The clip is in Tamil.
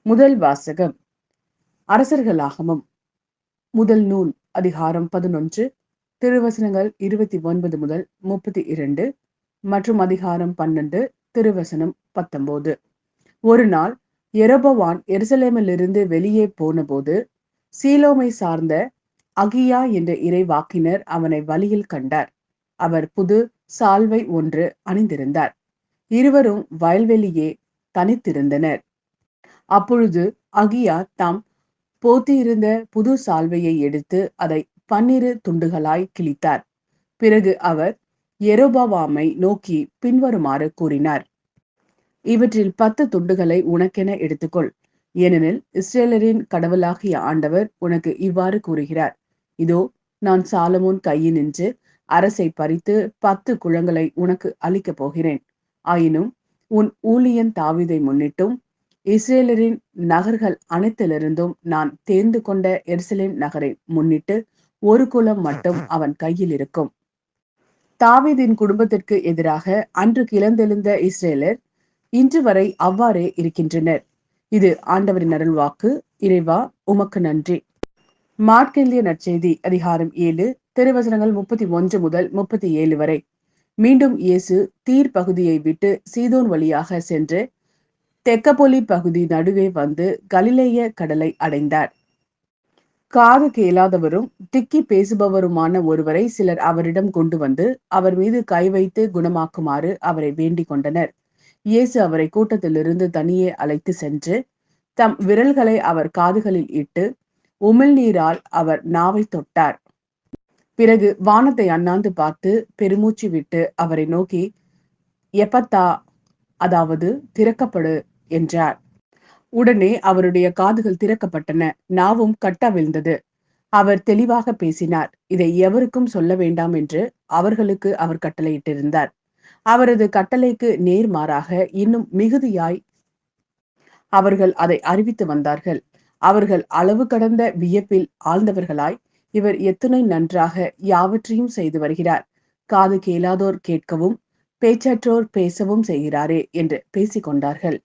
முதல் வாசகம் அரசர்களாகமம் முதல் நூல் அதிகாரம் 11 திருவசனங்கள் 29 முதல் 32 மற்றும் அதிகாரம் 12 திருவசனம் 19. ஒரு நாள் யெரொபெயாம் எருசலேமிலிருந்து வெளியே போனபோது சீலோமை சார்ந்த அகியா என்ற இறைவாக்கினர் அவனை வழியில் கண்டார். அவர் புது சால்வை ஒன்று அணிந்திருந்தார். இருவரும் வயல்வெளியே தனித்திருந்தனர். அப்பொழுது அகியா தாம் போத்தியிருந்த புது சால்வையை எடுத்து அதை 12 துண்டுகளாய் கிழித்தார். பிறகு அவர் யெரொபெயாமை நோக்கி பின்வருமாறு கூறினார்: இவற்றில் 10 துண்டுகளை உனக்கென எடுத்துக்கொள். ஏனெனில் இஸ்ரேலரின் கடவுளாகிய ஆண்டவர் உனக்கு இவ்வாறு கூறுகிறார்: இதோ, நான் சாலமோன் கையினின்று அரசை பறித்து 10 குளங்களை உனக்கு அளிக்கப் போகிறேன். ஆயினும் உன் ஊழியன் தாவீதை முன்னிட்டும் இஸ்ரேலரின் நகர்கள் அனைத்திலிருந்தும் நான் தேர்ந்து கொண்ட எருசலேம் நகரை முன்னிட்டு ஒரு குலம் மட்டும் அவன் கையில் இருக்கும். தாவீதின் குடும்பத்திற்கு எதிராக அன்று கிளர்ந்தெழுந்த இஸ்ரேலர் இன்று வரை அவ்வாறே இருக்கின்றனர். இது ஆண்டவரின் அருள்வாக்கு. இறைவா, உமக்கு நன்றி. மாற்கெழுதிய நற்செய்தி அதிகாரம் 7 திருவசனங்கள் 31 முதல் 37 வரை. மீண்டும் இயேசு தீர் பகுதியை விட்டு சீதோன் வழியாக சென்று தெக்கப்பொலி பகுதி நடுவே வந்து கலிலேய கடலை அடைந்தார். காது கேளாதவரும் திக்கி பேசுபவருமான ஒருவரை சிலர் அவரிடம் கொண்டு வந்து அவர் மீது கை வைத்து குணமாக்குமாறு அவரை வேண்டிக் கொண்டனர். இயேசு அவரை கூட்டத்திலிருந்து தனியே அழைத்து சென்று தம் விரல்களை அவர் காதுகளில் இட்டு உமிழ்நீரால் அவர் நாவை தொட்டார். பிறகு வானத்தை அண்ணாந்து பார்த்து பெருமூச்சு விட்டு அவரை நோக்கி எப்பத்தா, அதாவது திறக்கப்படு என்றார். உடனே அவருடைய காதுகள் திறக்கப்பட்டன, நாவும் கட்டவிழ்ந்தது. அவர் தெளிவாக பேசினார். இதை எவருக்கும் சொல்ல வேண்டாம் என்று அவர்களுக்கு அவர் கட்டளையிட்டிருந்தார். அவரது கட்டளைக்கு நேர்மாறாக இன்னும் மிகுதியாய் அவர்கள் அதை அறிவித்து வந்தார்கள். அவர்கள் அளவு கடந்த வியப்பில் ஆழ்ந்தவர்களாய், இவர் எத்துணை நன்றாக யாவற்றையும் செய்து வருகிறார், காது கேளாதோர் கேட்கவும் பேச்சற்றோர் பேசவும் செய்கிறாரே என்று பேசிக்கொண்டார்கள்.